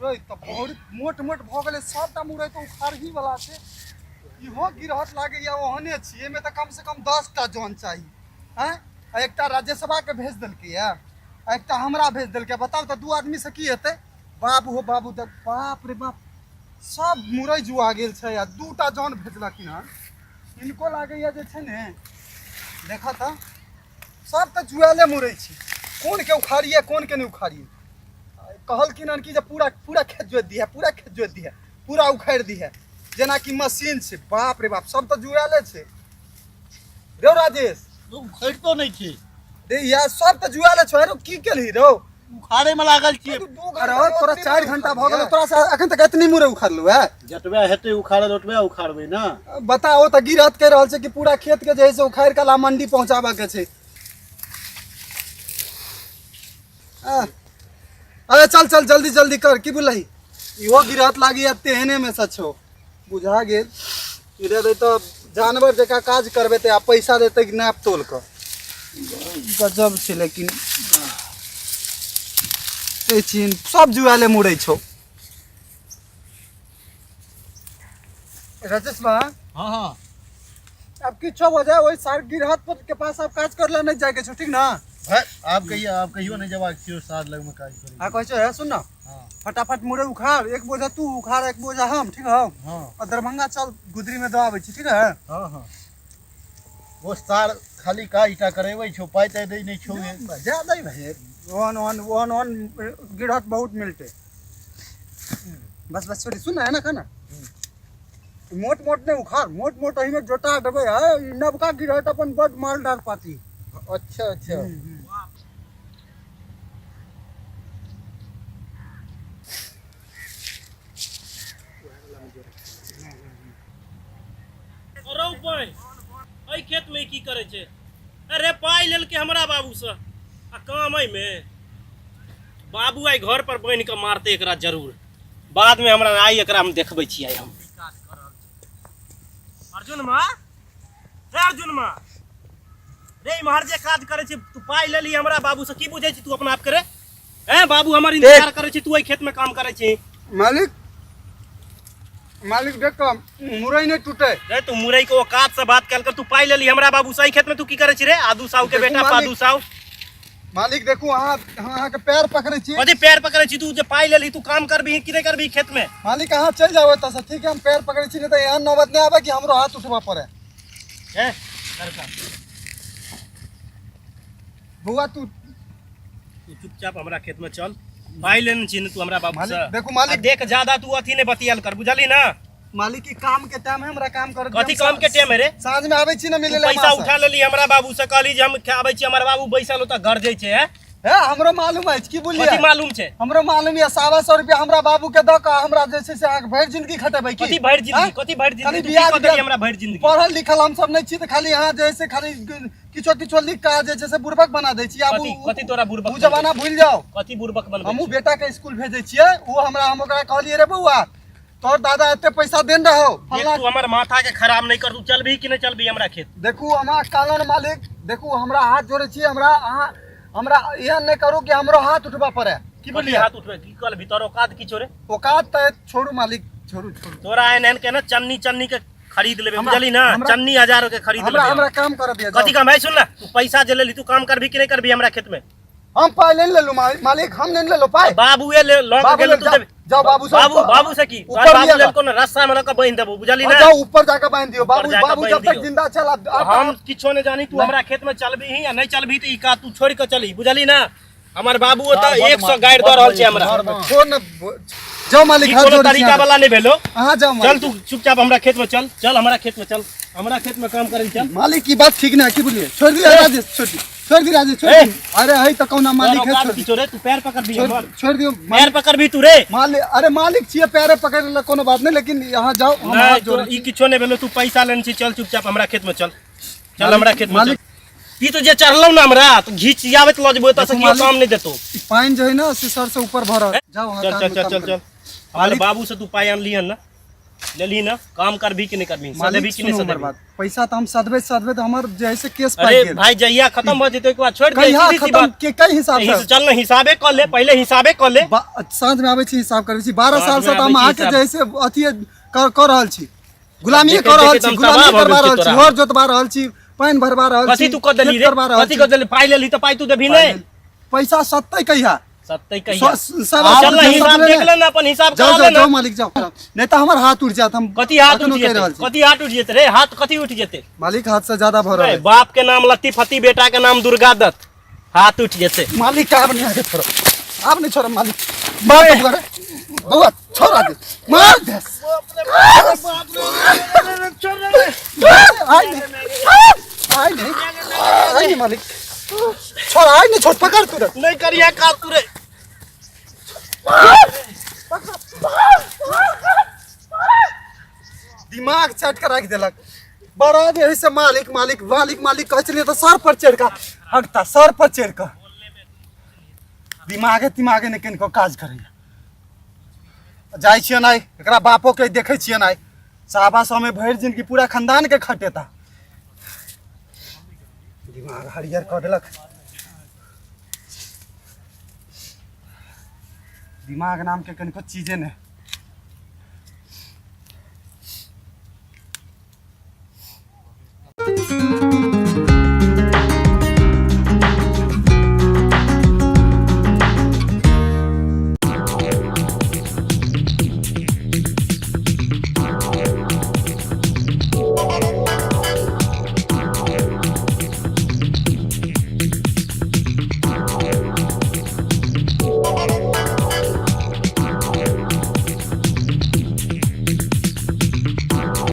मुरई तो बहुत मोट मोट भ गेलै सबटा मुरई तो उखाड़ ही वाला छै इहो गिरहत लागे या ओहने छिए में तो कम से कम 10 टा जन चाहिए हैं एकटा राज्यसभा के भेज देलकै या एकटा हमरा भेज देलकै बताओ तो दू आदमी से की हेतै बाबू हो बाबू बाप रे बाप सब मुरई जुआ गेल छै या दूटा जन भेजलखिन हन इनको लागैया जे छै ने देखा था सब तो जुआले मुरई छै कोन के उखाड़िए कोन के नहीं उखाड़िए कहलखिन हन कि जे पूरा पूरा खेत जोत दिया पूरा खेत जोत दिया पूरा उखाड़ दिया जेना कि मशीन से बाप रे बाप सब तो जुआले छै रे राजेश तू उखाड़तो नहीं छी रे यार सब तो जुआले छै रे की केलही रो उखाड़े में लागल छी अरे तोरा 4 घंटा भ गेल तोरा से अखन तक इतनी मुरई उखाड़लू है जतबे हेते उखाड़े ओतबे उखाड़बे ना बताओ तो गिरहत कह रहल छै कि पूरा खेत के जे है से उखाड़ के ला मंडी पहुंचाबा के छै अरे चल चल जल्दी जल्दी कर की बोलही इहो गिरहत लागी तेहने में सचो बुझा गेल इधर तो जानवर जका काज करबे ते आ पैसा देते नाप तोल कर गजब छै लेकिन ए चीन सब जुआले मुड़ै छौ राजेश बा हां हां अब किछो वजह वही सार गिरहत के पास अब काज करला नहीं जाए के छौ ठीक ना आप कहियो नहीं जवाब क्यों साथ लग में काज करी आ कहै छै है सुन ना हां फटाफट मुड़े उखाड़ एक बोझा तू उखाड़ एक बोझा हम ठीक है हां और दरभंगा चल गुदरी में दवाबै छी ठीक है हां हां वो सार खाली का इटा करेबै छौ पाई तै दे नहीं छौ ज्यादा ही भाई वन गिरहत बहुत मिलते बस बस छोड़ी सुन है ना खाना मोट मोट ने उखाड़ मोट मोट अही में जोटा देबै है नबका गिरहत अपन बड मालदार पाती अच्छा अच्छा खेत में की करे छे अरे पाई लेल के हमरा बाबू से आ काम है में बाबू आई घर पर बन के मारते एकरा जरूर बाद में हमरा आई एकरा हम देखबै छी आई हम अर्जुन मां रे इमहर जे काज करे छे तू पाई लेली हमरा बाबू से की बुझै छी तू अपना आप करे हैं बाबू हमर इंतजार करे छी तू आई खेत में काम करे छी मालिक देख तो मुरई नहीं टूटे रे तू मुरई को औकात से बात कर तू पाई लेली हमरा बाबू सही खेत में तू की करे छी रे आदू साहू के बेटा पादू साहू मालिक देखू अहाँ के पैर पकड़े छी कथि पैर पकड़े छी तू जे पाई लेली तू काम करबी कि नहीं करबी खेत में मालिक अहाँ चल जाओ त ठीक है हम पैर पकड़े छी नहीं तो यहाँ नौबत नहीं आवे कि हमरो हाथ उठवा पड़े हैं बुआ तू चुपचाप हमरा खेत में चल पाई लेन छी तू हमरा बाबू से देखो मालिक देख ज्यादा तू अथी ने बतियाल कर बुझली ना मालिक की काम के टाइम है हमरा काम कर कथि काम के टाइम है रे साँझ में आवे छी ना मिले पैसा उठा लेली हमरा बाबू से कहली जे हम आवे छी हमर बाबू बैसल होता घर जाय छे है हमरो मालूम है की बोलिए कथि मालूम छे हमरो मालूम है 125 रुपया हमरा बाबू के द का हमरा जे छै से भर जिंदगी खटेबै की कथि भर जिंदगी तू की कदली हमरा भर जिंदगी पढ़ल लिखल हम सब नहीं छी त खाली यहाँ जे से खाली किछो लिख का जे छै से बुर्बक बना दै छी आबू कथि तोरा बुर्बक उ जमाना भूल जाओ कथि बुर्बक बनबै हमहू बेटा के स्कूल भेजै छियै वो हम ओकरा कहलिए रे बउआ तोर दादा एते पैसा देन रहो तू हमर माथा के खराब नहीं कर तू चलबी कि नहीं चलबी हमरा खेत देखू हमरा कालन मालिक देखू हमरा हाथ जोड़े छी हमरा एहन नहीं करू कि हमरो हाथ उठबा पड़े की बोलिए हाथ उठबे की कल भीतर औकात की छोरे औकात त छोड़ू मालिक छोड़ू तोरा एहन के ना चन्नी के खरीद लेबे बुझली ना चन्नी 1000 के खरीद लेबे हमरा काम कर दिया कथि काम है सुन ना तू पैसा जे लेली तू काम करबी कि नहीं करबी हमरा खेत में हम पाई ले लेलु मालिक हम नहीं लेलो पाई बाबूए ले लग गेल तू जाओ बाबू से की बाबू ले कोनो रास्ता में लक बांध देबो बुझली ना जाओ ऊपर जाके बांध दियो बाबू जब तक जिंदा चल हम किछो नहीं जानी तू हमरा खेत में चलबी ही या नहीं चलबी त ई का तू छोड़ के चली बुझली ना हमर बाबू त 100 गाइड द रहल छै हमरा छोड़ न जाओ मालिक हाथ जोड़ तरीका वाला नहीं भेलो हां जाओ चल तू चुपचाप हमरा खेत में चल हमरा खेत में चल हमरा खेत में काम करे चल मालिक की बात ठीक ना की बोलिए छोड़ दी राजेश छोड़ दी अरे है तो कौन मालिक है छोड़ तू पैर पकड़ भी छोड़ दियो पैर पकड़ भी तू रे मालिक अरे मालिक छिए पैर पकड़ ले कोनो बात नहीं लेकिन यहाँ जाओ हम हाथ जोड़ ई किछो नहीं भेलो तू पैसा लेन छी चल चुपचाप हमरा खेत में चल हमरा खेत में मालिक ई तो जे चढ़लौ ना हमरा तो घीच आवे त लजबो त से कियो काम नहीं देतो पानी जो है ना से सर से ऊपर भर जाओ चल हमर बाबू से तू पाई आन लिहन ना ले ली ना, काम कर भी कि नहीं कर भी, सदे भी मालिक कि नहीं सुनो सदे हमर भी। बात, पैसा तो हम सदबे तो हमर जैसे केस पाई अरे गेल भाई जहिया खत्म हो जते के बाद छोड़ दे, कहिया सीधी सी खत्म बात। के कई हिसाब से चल ना हिसाबे कर ले, पहले हिसाबे कर ले। साँझ में आबै छी हिसाब करबै छी 12 साँझ साल में से तो हम आबै छी अहाँके हिसाब। जैसे अथी कर रहल छी, गुलामी देखे- कर रहल देखे छी, तो हम गुलामी तबाह करबा भऽ गेल रहल छी छी, तोरा। हर जोतबा रहल छी, पानि भरबा रहल छी, कथी तू कर देली खेत रे, करबा रहल कथी छी। कर देली, पाई लेली तो पाई तू देबी नहीं, पैसा सत्तै कहिया सत्ते कहिया। सब चल ना हिसाब देख ले ना, अपन हिसाब जाओ करा जाओ ले जाओ ना। मालिक जाओ, नहीं तो हमर हाथ उठ जात, हम कथी हाथ अखनो उठ कहि जेते, रहल छी। कथी हाथ उठ जेते रे, हाथ कथी उठ जेते। मालिक हाथ से ज्यादा भर रे, रहा बाप के नाम लत्ती फत्ती, बेटा के नाम दुर्गा दत्त, हाथ उठ जेते। मालिक का नहीं आगे छोड़ो, आप नहीं छोड़ो मालिक, मार दे बुआ, बुआ छोड़ आगे, मार दे आई नहीं आई नहीं मालिक, छोड़ आई नहीं, छोड़ पकड़ तू रे। नहीं करिया का तू रे। दिमाग चट कर रख देलक, बड़ा देर से मालिक मालिक मालिक मालिक कह चलिए तो सर पर चढ़ का हकता, सर पर चढ़ का दिमागे तिमागे ने किनको काज करैया। जाइ छियै नहीं, एकरा बापो के देखे छियै नहीं, साहबा सौ में भरि जिंदगी पूरा खानदान के खटेता, दिमाग हरियर कर देलक, दिमाग नाम के कनिको चीजे नहीं।